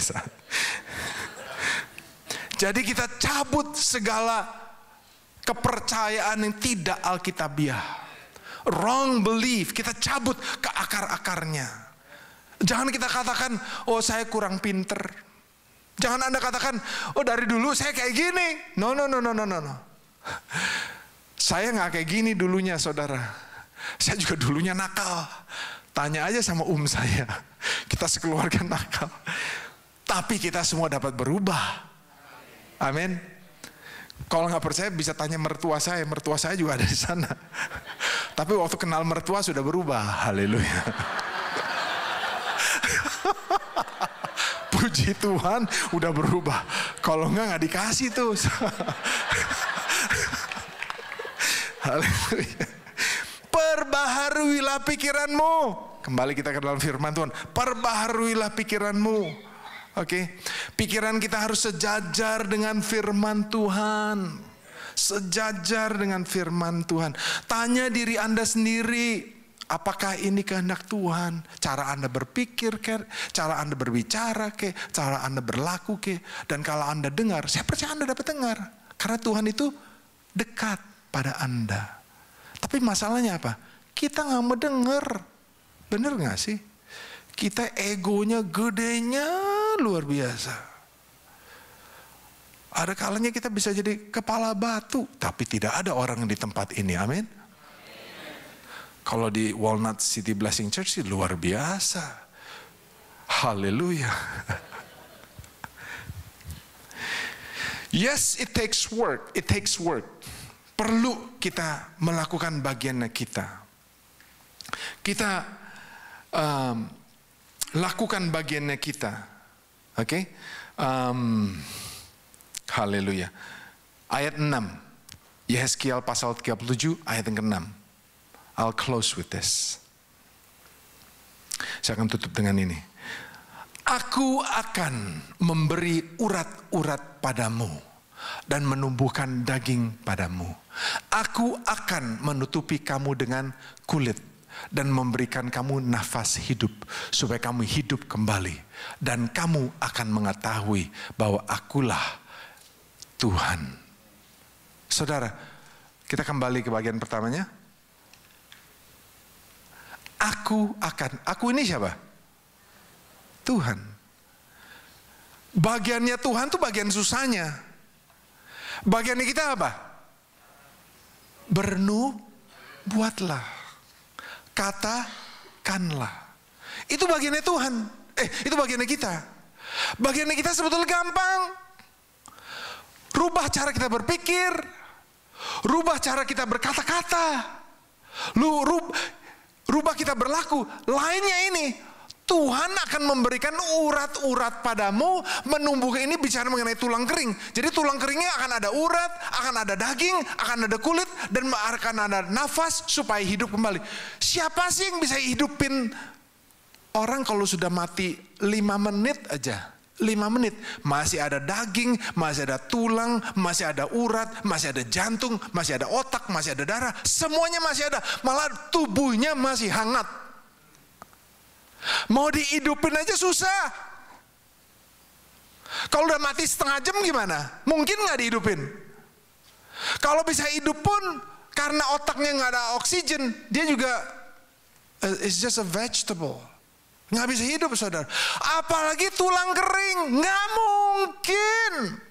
Jadi kita cabut segala kepercayaan yang tidak alkitabiah. Wrong belief, kita cabut ke akar-akarnya. Jangan kita katakan, oh saya kurang pinter. Jangan Anda katakan, oh dari dulu saya kayak gini. No. Saya nggak kayak gini dulunya, saudara. Saya juga dulunya nakal. Tanya aja sama saya. Kita sekeluarga nakal. Tapi kita semua dapat berubah. Amin. Kalau nggak percaya bisa tanya mertua saya. Mertua saya juga ada di sana. Tapi waktu kenal mertua sudah berubah. Haleluya. Puji Tuhan udah berubah. Kalau nggak dikasih tuh. Haleluya. Perbaharuilah pikiranmu. Kembali kita ke dalam firman Tuhan. Perbaharuilah pikiranmu. Oke. Pikiran kita harus sejajar dengan firman Tuhan. Sejajar dengan firman Tuhan. Tanya diri Anda sendiri, apakah ini kehendak Tuhan? Cara Anda berpikir ke, cara Anda berbicara ke, cara Anda berlaku ke. Dan kalau Anda dengar, saya percaya Anda dapat dengar. Karena Tuhan itu dekat pada Anda. Tapi masalahnya apa? Kita nggak mau dengar. Bener nggak sih? Kita egonya gedenya luar biasa. Ada kalanya kita bisa jadi kepala batu, tapi tidak ada orang di tempat ini. Amin. Kalau di Walnut City Blessing Church sih luar biasa. Haleluya. Yes, it takes work. It takes work. Perlu kita melakukan bagiannya kita. Kita lakukan bagiannya kita. Oke? Haleluya. Ayat 6. Yehezkiel pasal 37 ayat yang ke-6. I'll close with this. Saya akan tutup dengan ini. Aku akan memberi urat-urat padamu dan menumbuhkan daging padamu. Aku akan menutupi kamu dengan kulit dan memberikan kamu nafas hidup supaya kamu hidup kembali. Dan kamu akan mengetahui bahwa akulah Tuhan. Saudara, kita kembali ke bagian pertamanya. Aku ini siapa? Tuhan. Bagiannya Tuhan tuh bagian susahnya. Bagiannya kita apa? Buatlah. Katakanlah. Itu bagiannya Tuhan. Itu bagiannya kita. Bagiannya kita sebetulnya gampang. Rubah cara kita berpikir. Rubah cara kita berkata-kata. Rubah kita berlaku. Lainnya ini. Tuhan akan memberikan urat-urat padamu, menumbuhkan, ini bicara mengenai tulang kering. Jadi tulang keringnya akan ada urat, akan ada daging, akan ada kulit, dan akan ada nafas supaya hidup kembali. Siapa sih yang bisa hidupin orang kalau sudah mati 5 menit aja? 5 menit, masih ada daging, masih ada tulang, masih ada urat, masih ada jantung, masih ada otak, masih ada darah, semuanya masih ada. Malah tubuhnya masih hangat. Mau dihidupin aja susah. Kalau udah mati setengah jam gimana? Mungkin gak dihidupin. Kalau bisa hidup pun karena otaknya gak ada oksigen, dia juga it's just a vegetable. Gak bisa hidup, saudara. Apalagi tulang kering, gak mungkin.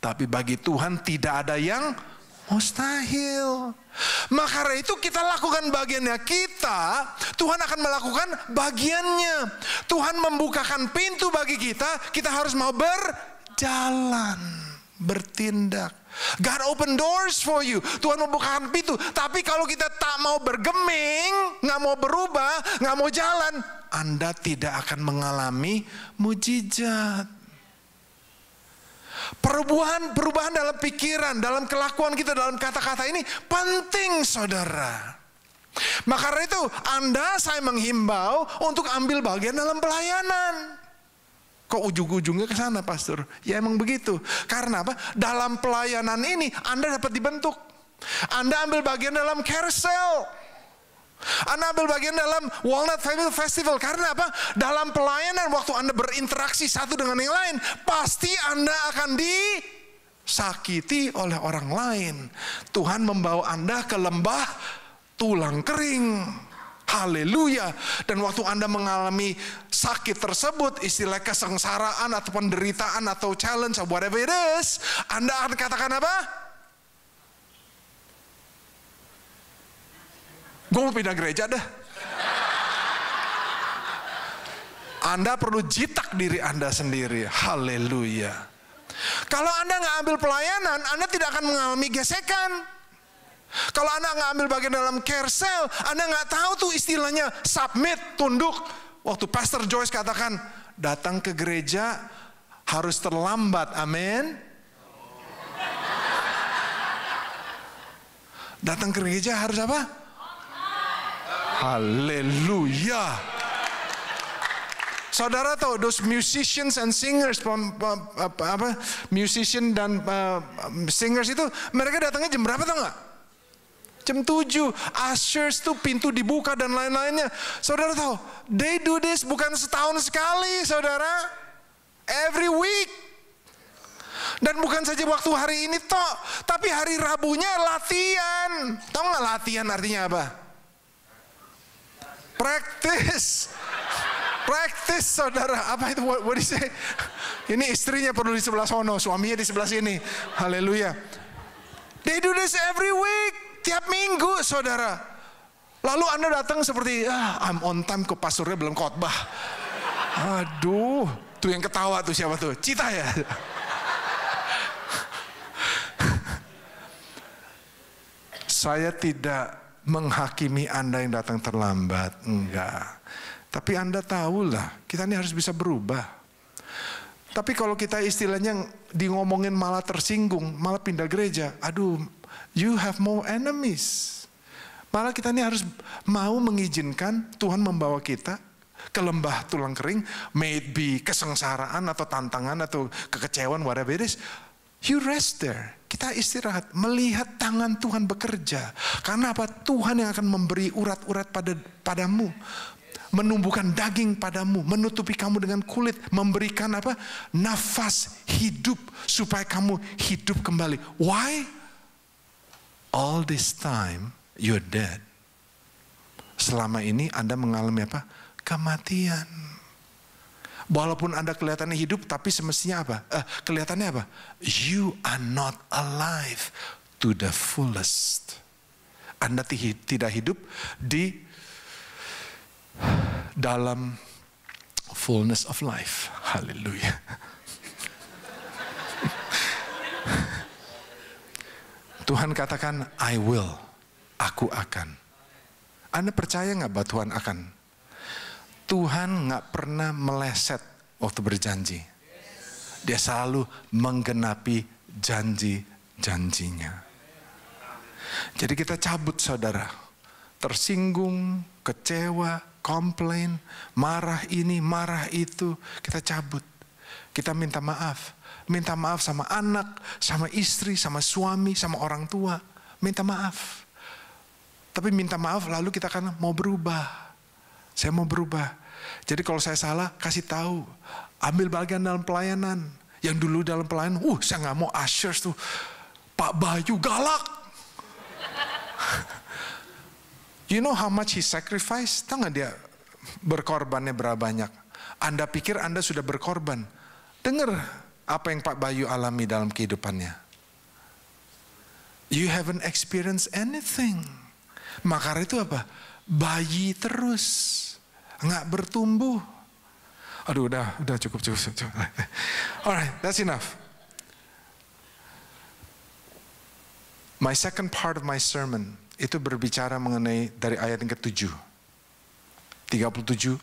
Tapi bagi Tuhan tidak ada yang mustahil. Maka itu kita lakukan bagiannya kita, Tuhan akan melakukan bagiannya. Tuhan membukakan pintu bagi kita, kita harus mau berjalan, bertindak. God open doors for you. Tuhan membukakan pintu. Tapi kalau kita tak mau bergeming, gak mau berubah, gak mau jalan, Anda tidak akan mengalami mujizat. Perubahan dalam pikiran, dalam kelakuan kita, dalam kata-kata ini penting, saudara. Maka karena itu saya menghimbau untuk ambil bagian dalam pelayanan. Kok ujung-ujungnya ke sana, pastor? Ya emang begitu. Karena apa? Dalam pelayanan ini Anda dapat dibentuk. Anda ambil bagian dalam carousel. Anda ambil bagian dalam Walnut Family Festival. Karena apa? Dalam pelayanan, waktu Anda berinteraksi satu dengan yang lain, pasti Anda akan disakiti oleh orang lain. Tuhan membawa Anda ke lembah tulang kering. Haleluya. Dan waktu Anda mengalami sakit tersebut, istilah kesengsaraan atau penderitaan atau challenge or whatever it is, Anda akan katakan apa? Gue mau pindah gereja dah. Anda perlu jitak diri Anda sendiri. Haleluya. Kalau Anda nggak ambil pelayanan, Anda tidak akan mengalami gesekan. Kalau Anda nggak ambil bagian dalam carousel, Anda nggak tahu tuh istilahnya submit, tunduk. Waktu Pastor Joyce katakan, datang ke gereja harus terlambat. Amin. Datang ke gereja harus apa? Haleluya. Saudara tahu, those musicians and singers, musician dan singers itu, mereka datangnya jam berapa tau nggak? Jam 7. Ushers tuh pintu dibuka dan lain-lainnya. Saudara tahu, they do this bukan setahun sekali, saudara. Every week. Dan bukan saja waktu hari ini toh, tapi hari Rabunya latihan. Tahu nggak latihan artinya apa? Practice, saudara. Apa itu? What do you say? Ini istrinya perlu di sebelah sono, suaminya di sebelah sini. Haleluya. They do this every week, tiap minggu, saudara. Lalu Anda datang seperti, I'm on time, ke pastornya belum khotbah. Aduh, tuh yang ketawa tuh siapa tuh? Cita ya? Saya tidak menghakimi Anda yang datang terlambat, enggak. Tapi Anda tahulah, kita ini harus bisa berubah. Tapi kalau kita istilahnya di ngomongin malah tersinggung, malah pindah gereja, aduh, you have more enemies. Malah kita ini harus mau mengizinkan Tuhan membawa kita ke lembah tulang kering, may it be kesengsaraan atau tantangan atau kekecewaan, whatever it is. You rest there. Kita istirahat, melihat tangan Tuhan bekerja. Karena apa? Tuhan yang akan memberi urat-urat padamu. Menumbuhkan daging padamu, menutupi kamu dengan kulit, memberikan apa? Nafas hidup supaya kamu hidup kembali. Why? All this time you're dead. Selama ini Anda mengalami apa? Kematian. Walaupun Anda kelihatannya hidup, tapi semestinya apa? Kelihatannya apa? You are not alive to the fullest. Anda tidak hidup di dalam fullness of life. Haleluya. Tuhan katakan, I will. Aku akan. Anda percaya nggak bahwa Tuhan akan? Tuhan nggak pernah meleset waktu berjanji. Dia selalu menggenapi janji-janjinya. Jadi kita cabut saudara. Tersinggung, kecewa, komplain, marah ini, marah itu. Kita cabut. Kita minta maaf. Minta maaf sama anak, sama istri, sama suami, sama orang tua. Minta maaf. Tapi minta maaf lalu kita kan mau berubah. Saya mau berubah. Jadi kalau saya salah, kasih tahu. Ambil bagian dalam pelayanan. Yang dulu dalam pelayanan, saya nggak mau ushers tuh. Pak Bayu galak. You know how much he sacrificed? Tahu nggak dia berkorbannya berapa banyak? Anda pikir Anda sudah berkorban. Dengar apa yang Pak Bayu alami dalam kehidupannya. You haven't experienced anything. Makar itu apa? Bayi terus. Nggak bertumbuh. Aduh, udah cukup. Alright, that's enough. My second part of my sermon itu berbicara mengenai dari ayat yang ke-7. 37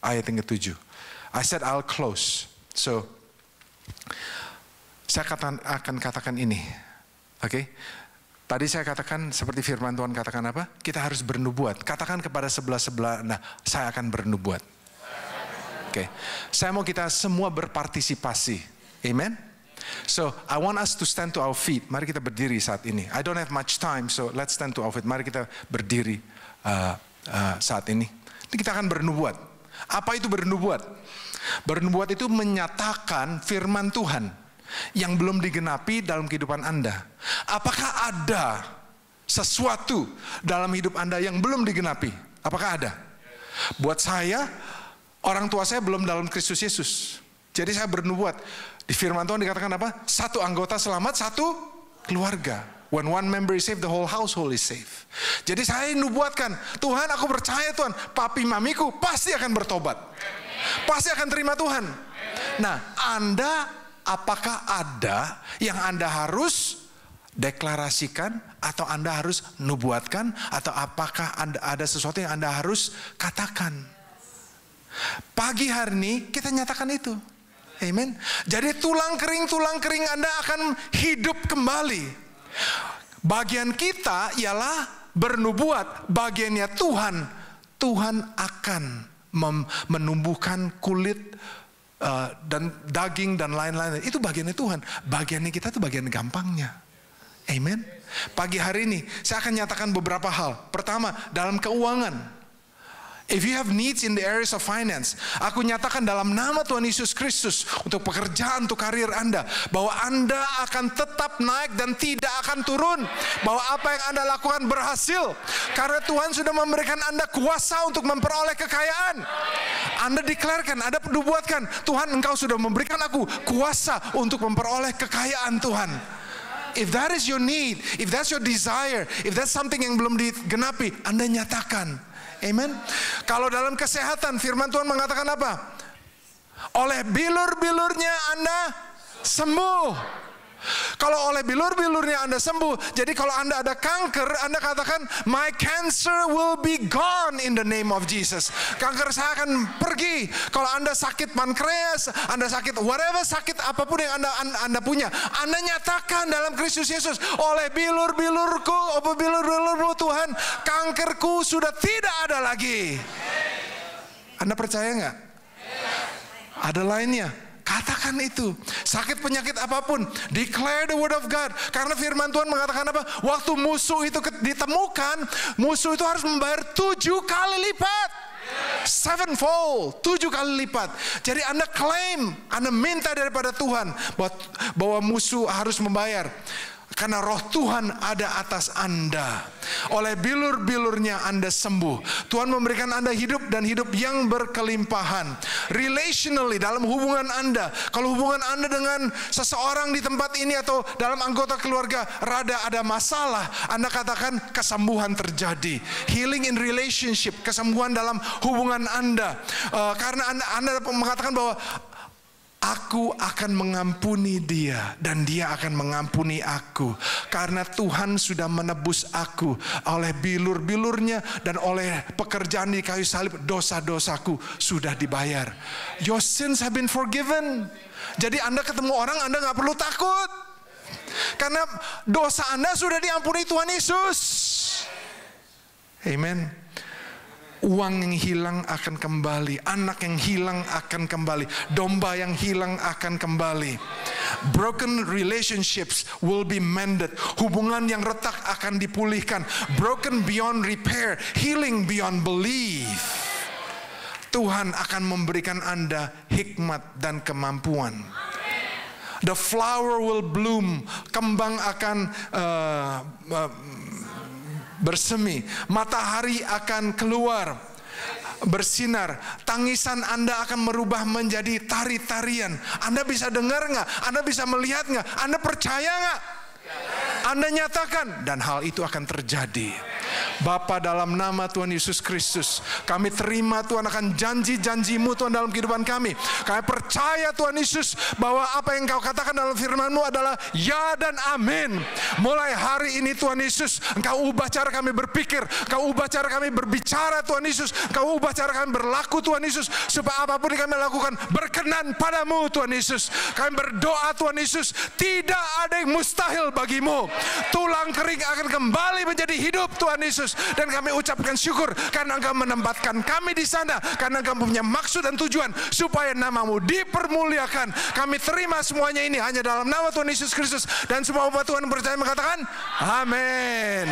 ayat yang ke-7. I said I'll close. So, saya akan katakan ini. Oke? Tadi saya katakan seperti firman Tuhan katakan apa? Kita harus bernubuat. Katakan kepada sebelah-sebelah, nah saya akan bernubuat. Oke. Saya mau kita semua berpartisipasi. Amen? So, I want us to stand to our feet. Mari kita berdiri saat ini. I don't have much time, so let's stand to our feet. Mari kita berdiri saat ini. Ini kita akan bernubuat. Apa itu bernubuat? Bernubuat itu menyatakan firman Tuhan yang belum digenapi dalam kehidupan Anda. Apakah ada sesuatu dalam hidup Anda yang belum digenapi? Apakah ada? Buat saya, orang tua saya belum dalam Kristus Yesus. Jadi saya bernubuat. Di firman Tuhan dikatakan apa? Satu anggota selamat, satu keluarga. When one member is saved, the whole household is saved. Jadi saya nubuatkan, Tuhan aku percaya Tuhan, papi mamiku pasti akan bertobat. Pasti akan terima Tuhan. Nah, apakah ada yang Anda harus deklarasikan atau Anda harus nubuatkan atau apakah ada sesuatu yang Anda harus katakan? Pagi hari ini kita nyatakan itu. Amen. Jadi tulang kering Anda akan hidup kembali. Bagian kita ialah bernubuat, bagiannya Tuhan akan menumbuhkan kulit dan daging dan lain-lain. Itu bagiannya Tuhan. Bagiannya kita itu bagian gampangnya. Amen. Pagi hari ini saya akan nyatakan beberapa hal. Pertama, dalam keuangan. If you have needs in the areas of finance, aku nyatakan dalam nama Tuhan Yesus Kristus untuk pekerjaan, untuk karir Anda, bahwa Anda akan tetap naik dan tidak akan turun. Bahwa apa yang Anda lakukan berhasil. Karena Tuhan sudah memberikan Anda kuasa untuk memperoleh kekayaan. Anda deklarkan, Anda nubuatkan, Tuhan Engkau sudah memberikan aku kuasa untuk memperoleh kekayaan Tuhan. If that is your need, if that's your desire, if that's something yang belum digenapi, Anda nyatakan. Amen. Kalau dalam kesehatan, firman Tuhan mengatakan apa? Oleh bilur-bilurnya Anda sembuh. Kalau oleh bilur-bilurnya Anda sembuh, jadi kalau Anda ada kanker, Anda katakan, my cancer will be gone in the name of Jesus. Kanker saya akan pergi. Kalau Anda sakit pankreas, Anda sakit whatever sakit apapun yang Anda punya, Anda nyatakan dalam Kristus Yesus, oleh bilur-bilurku, bilur-bilurmu Tuhan, kankerku sudah tidak ada lagi. Anda percaya nggak? Ada lainnya. Katakan itu. Sakit penyakit apapun, declare the word of God. Karena firman Tuhan mengatakan apa? Waktu musuh itu ditemukan, musuh itu harus membayar 7 kali lipat. 7-fold, 7 kali lipat. Jadi Anda klaim, Anda minta daripada Tuhan bahwa musuh harus membayar. Karena roh Tuhan ada atas Anda. Oleh bilur-bilurnya Anda sembuh. Tuhan memberikan Anda hidup dan hidup yang berkelimpahan. Relationally, dalam hubungan Anda. Kalau hubungan Anda dengan seseorang di tempat ini atau dalam anggota keluarga rada ada masalah, Anda katakan kesembuhan terjadi. Healing in relationship, kesembuhan dalam hubungan Anda. Karena Anda mengatakan bahwa aku akan mengampuni dia dan dia akan mengampuni aku. Karena Tuhan sudah menebus aku oleh bilur-bilurnya dan oleh pekerjaan di kayu salib, dosa-dosaku sudah dibayar. Your sins have been forgiven. Jadi Anda ketemu orang, Anda gak perlu takut. Karena dosa Anda sudah diampuni Tuhan Yesus. Amen. Uang yang hilang akan kembali, anak yang hilang akan kembali, domba yang hilang akan kembali. Broken relationships will be mended. Hubungan yang retak akan dipulihkan. Broken beyond repair, healing beyond belief. Tuhan akan memberikan Anda hikmat dan kemampuan. The flower will bloom, kembang akan bersemi, matahari akan keluar, bersinar, tangisan Anda akan merubah menjadi tari-tarian. Anda bisa dengar nggak? Anda bisa melihat nggak? Anda percaya nggak? Anda nyatakan, dan hal itu akan terjadi. Bapa, dalam nama Tuhan Yesus Kristus, kami terima Tuhan akan janji-janji-Mu Tuhan dalam kehidupan kami. Kami percaya Tuhan Yesus bahwa apa yang Kau katakan dalam firman-Mu adalah ya dan amin. Mulai hari ini Tuhan Yesus, Engkau ubah cara kami berpikir, Engkau ubah cara kami berbicara Tuhan Yesus, Engkau ubah cara kami berlaku Tuhan Yesus, supaya apapun yang kami lakukan berkenan padamu Tuhan Yesus. Kami berdoa Tuhan Yesus, tidak ada yang mustahil bagi-Mu. Tulang kering akan kembali menjadi hidup Tuhan Yesus. Dan kami ucapkan syukur karena Engkau menempatkan kami di sana, karena Engkau punya maksud dan tujuan supaya nama-Mu dipermuliakan. Kami terima semuanya ini hanya dalam nama Tuhan Yesus Kristus, dan semua umat Tuhan percaya mengatakan amin.